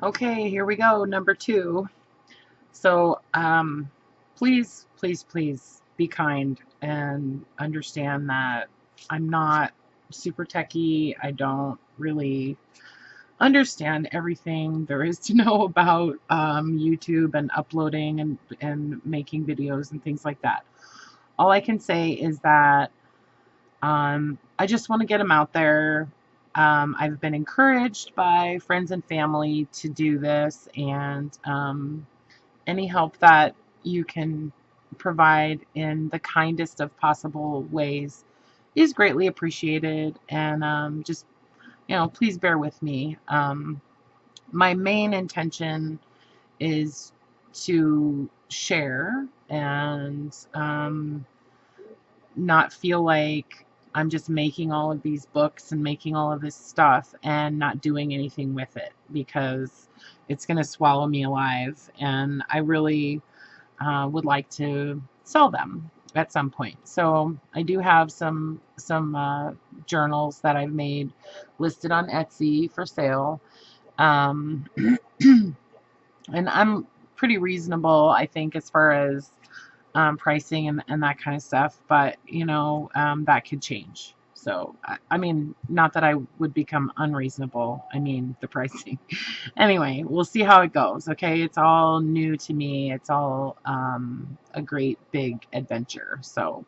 Okay, here we go. Number two. So, please, please, please be kind and understand that I'm not super techie. I don't really understand everything there is to know about YouTube and uploading and making videos and things like that. All I can say is that I just want to get them out there. I've been encouraged by friends and family to do this, and any help that you can provide in the kindest of possible ways is greatly appreciated. And just, please bear with me. My main intention is to share and not feel like I'm just making all of these books and making all of this stuff and not doing anything with it because it's going to swallow me alive. And I really would like to sell them at some point. So I do have some journals that I've made listed on Etsy for sale. Um, and I'm pretty reasonable, I think, as far as pricing and that kind of stuff. But, that could change. So, I mean, not that I would become unreasonable. I mean, the pricing. Anyway, we'll see how it goes. Okay. It's all new to me. It's all a great big adventure. So,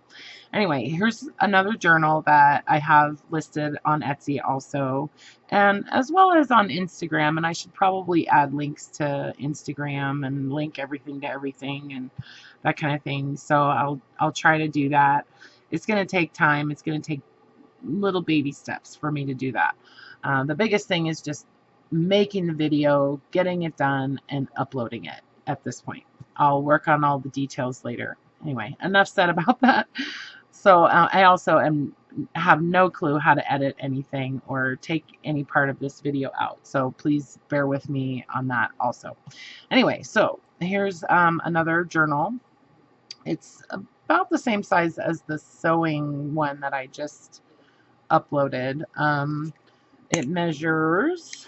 anyway, here's another journal that I have listed on Etsy also, and as well as on Instagram. And I should probably add links to Instagram and link everything to everything and that kind of thing. So I'll try to do that. It's going to take time. It's going to take little baby steps for me to do that. The biggest thing is just making the video, getting it done, and uploading it at this point. I'll work on all the details later. Anyway, enough said about that. So I also have no clue how to edit anything or take any part of this video out. So please bear with me on that also. Anyway, so here's another journal. It's about the same size as the sewing one that I just uploaded. It measures,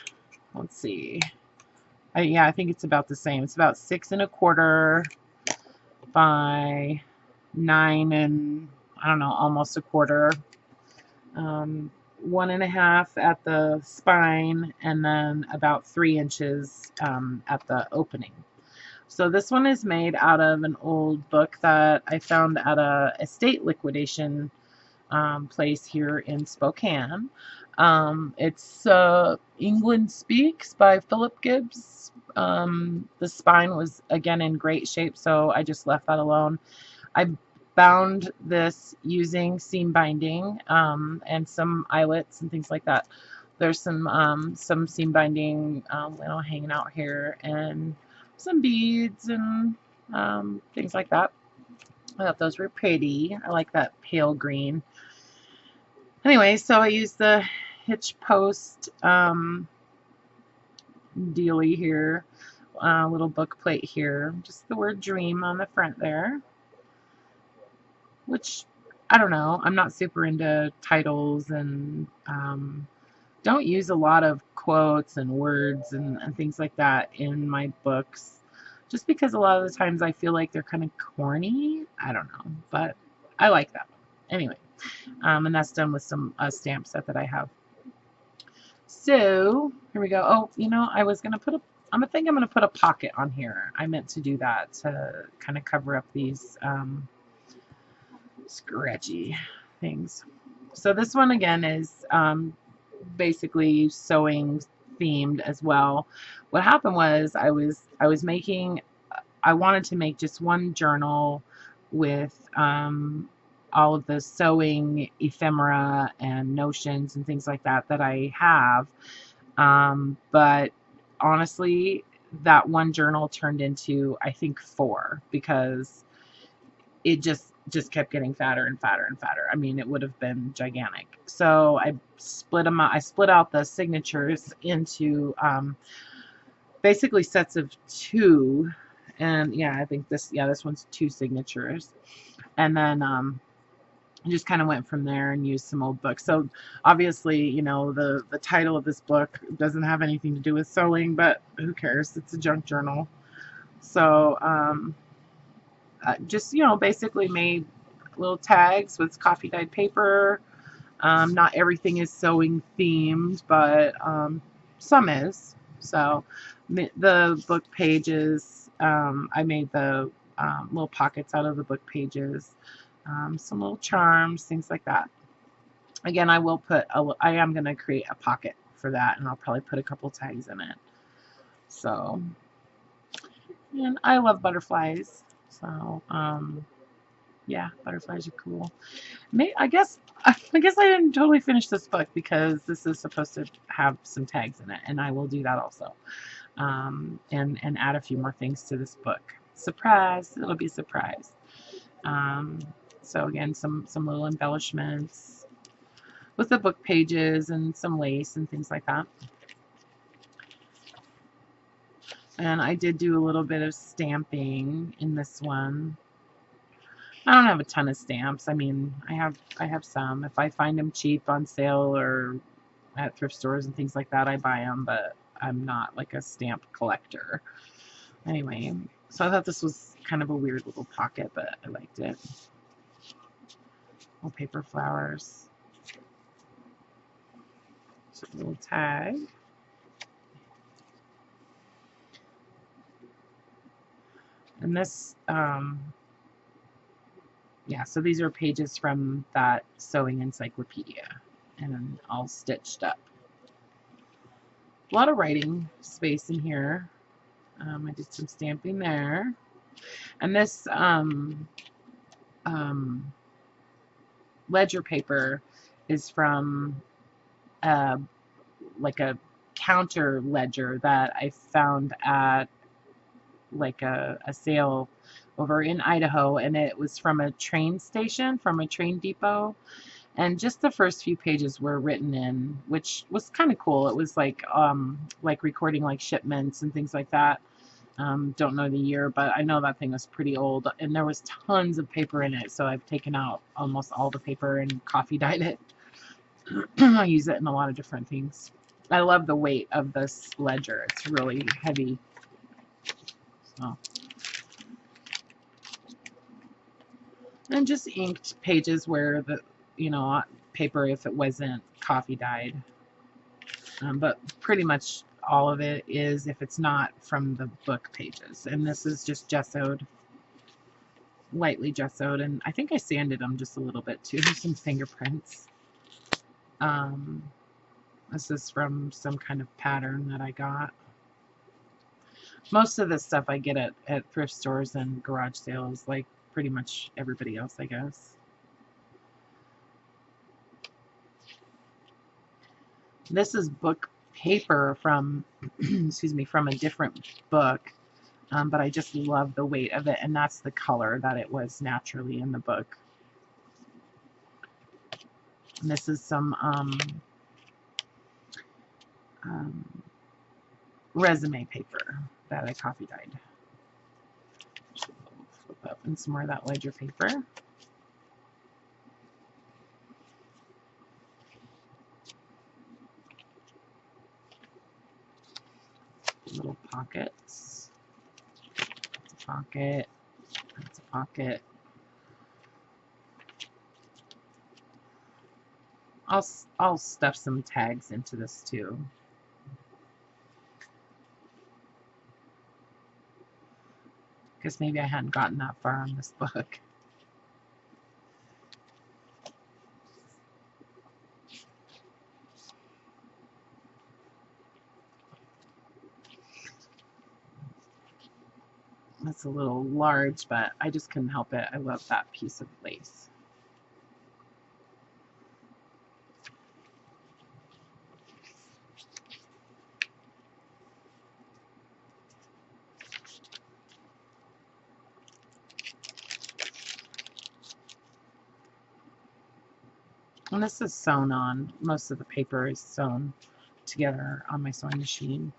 let's see. Yeah, I think it's about the same. It's about 6 1/4 by 9 and I don't know, almost a quarter. 1 1/2 at the spine, and then about 3 inches at the opening. So this one is made out of an old book that I found at a estate liquidation place here in Spokane. It's England Speaks by Philip Gibbs. The spine was again in great shape, so I just left that alone. I bound this using seam binding and some eyelets and things like that. There's some seam binding hanging out here, and some beads and things like that. I thought those were pretty. I like that pale green. Anyway, so I used the hitch post dealie here, little book plate here, just the word dream on the front there, which I don't know. I'm not super into titles and don't use a lot of quotes and words and things like that in my books, just because a lot of the times I feel like they're kind of corny. I don't know, but I like that one. Anyway, and that's done with some stamp set that I have. So here we go. Oh, I was gonna put a. I think I'm gonna put a pocket on here. I meant to do that to kind of cover up these scratchy things. So this one again is basically sewing themed as well. What happened was I was making. I wanted to make just one journal with all of the sewing ephemera and notions and things like that that I have. But honestly, that one journal turned into, I think, 4 because it just kept getting fatter and fatter and fatter. I mean, it would have been gigantic. So I split them out. I split out the signatures into basically sets of 2. And yeah, I think this one's 2 signatures. And then I just kind of went from there and used some old books. So obviously, you know, the title of this book doesn't have anything to do with sewing, but who cares? It's a junk journal. So I just, you know, basically made little tags with coffee dyed paper. Not everything is sewing themed, but some is. So the book pages, I made the little pockets out of the book pages, some little charms, things like that. Again, I will put, I am going to create a pocket for that, and I'll probably put a couple tags in it. So, and I love butterflies. So, yeah, butterflies are cool. I guess I didn't totally finish this book because this is supposed to have some tags in it, and I will do that also, and add a few more things to this book. Surprise! It'll be a surprise. Um, so again, some little embellishments with the book pages and some lace and things like that. And I did do a little bit of stamping in this one. I don't have a ton of stamps. I mean, I have some. If I find them cheap on sale or at thrift stores and things like that, I buy them, but I'm not like a stamp collector. Anyway, so I thought this was kind of a weird little pocket, but I liked it. Little paper flowers. Just a little tag. And this, yeah, so these are pages from that sewing encyclopedia, and all stitched up. A lot of writing space in here. I did some stamping there. And this ledger paper is from like a counter ledger that I found at like a sale over in Idaho, and it was from a train station, from a train depot. And just the first few pages were written in, which was kind of cool. It was like recording like shipments and things like that. Don't know the year, but I know that thing was pretty old, and there was tons of paper in it. So I've taken out almost all the paper and coffee dyed it. I use it in a lot of different things. I love the weight of this ledger. It's really heavy. So. And just inked pages where the, you know, paper if it wasn't coffee dyed. But pretty much all of it is if it's not from the book pages. And this is just gessoed, lightly gessoed, and I think I sanded them just a little bit too. Some fingerprints. This is from some kind of pattern that I got. Most of this stuff I get at thrift stores and garage sales, like pretty much everybody else, I guess. This is book paper from, excuse me, from a different book, but I just love the weight of it, and that's the color that it was naturally in the book. And this is some resume paper that I coffee dyed. Flip up and some more of that ledger paper. Little pockets. That's a pocket. That's a pocket. I'll stuff some tags into this too. Because maybe I hadn't gotten that far on this book. That's a little large, but I just couldn't help it. I love that piece of lace. And this is sewn on. Most of the paper is sewn together on my sewing machine.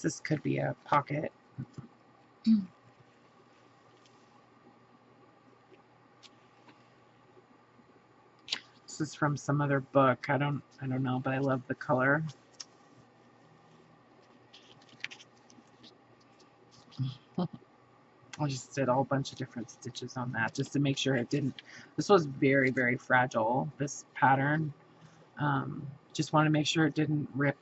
This could be a pocket. This is from some other book. I don't know, but I love the color. I just did a whole bunch of different stitches on that just to make sure it didn't. This was very, very fragile, this pattern. Just want to make sure it didn't rip.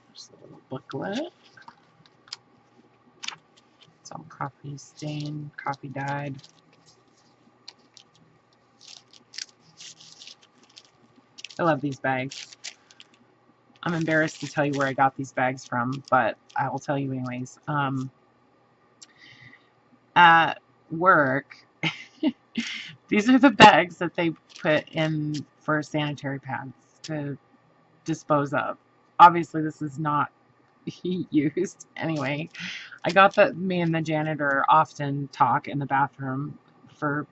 There's a little booklet. It's all coffee stained, coffee dyed. I love these bags. I'm embarrassed to tell you where I got these bags from, but I will tell you anyways. At work, these are the bags that they put in for sanitary pads to dispose of. Obviously, this is not used. Anyway, I got that me and the janitor often talk in the bathroom for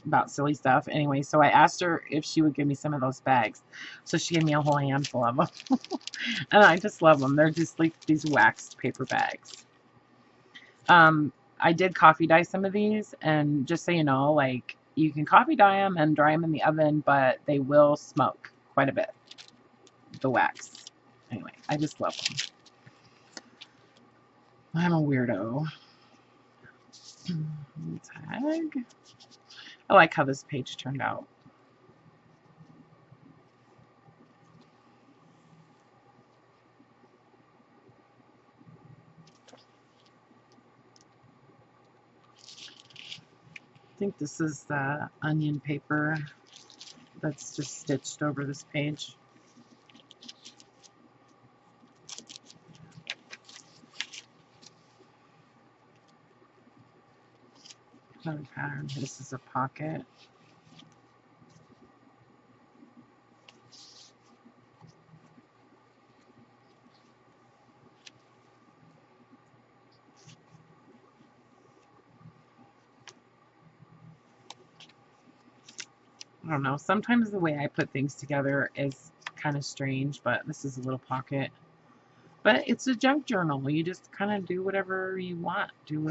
about silly stuff. Anyway, so I asked her if she would give me some of those bags. So she gave me a whole handful of them. And I just love them. They're just like these waxed paper bags. I did coffee dye some of these, and just so you know, like, you can coffee dye them and dry them in the oven, but they will smoke quite a bit, the wax. Anyway, I just love them. I'm a weirdo. Tag. I like how this page turned out. I think this is the onion paper that's just stitched over this page. Another pattern. This is a pocket. I don't know. Sometimes the way I put things together is kind of strange, but this is a little pocket. But it's a junk journal. You just kind of do whatever you want. Do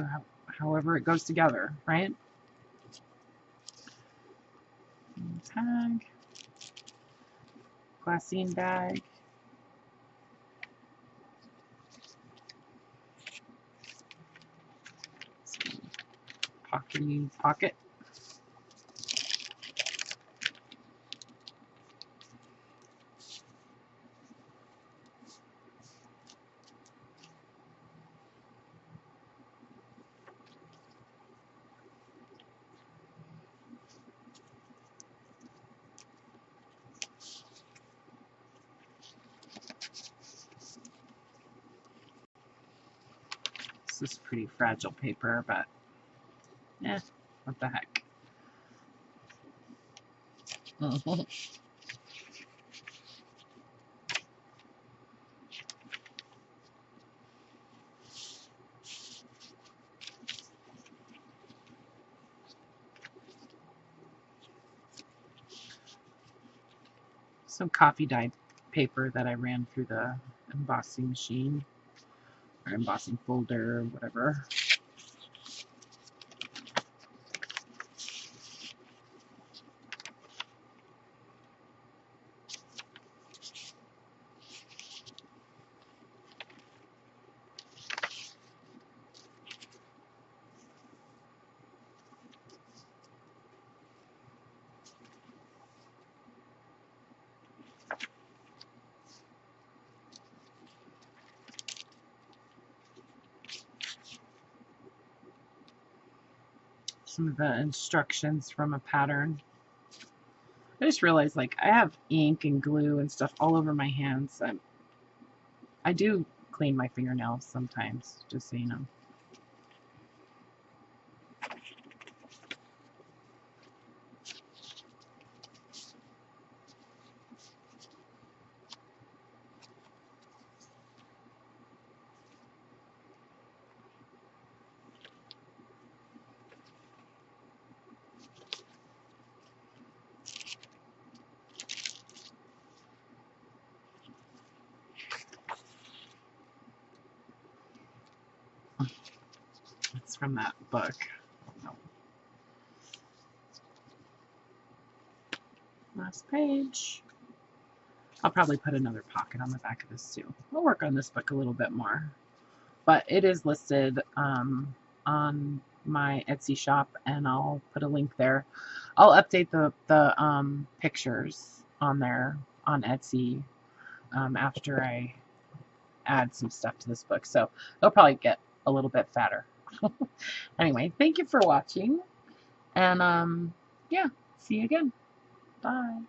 however it goes together, right? Tag. Glassine bag. Pockety pocket. This is pretty fragile paper, but eh, what the heck. Some coffee dyed paper that I ran through the embossing machine or embossing folder, whatever. Some of the instructions from a pattern. I just realized, like, I have ink and glue and stuff all over my hands. I do clean my fingernails sometimes, just so you know. It's from that book. Last page. I'll probably put another pocket on the back of this too. I'll work on this book a little bit more. But it is listed on my Etsy shop, and I'll put a link there. I'll update the pictures on there on Etsy after I add some stuff to this book. So it'll probably get a little bit fatter. Anyway, thank you for watching. And yeah, see you again. Bye.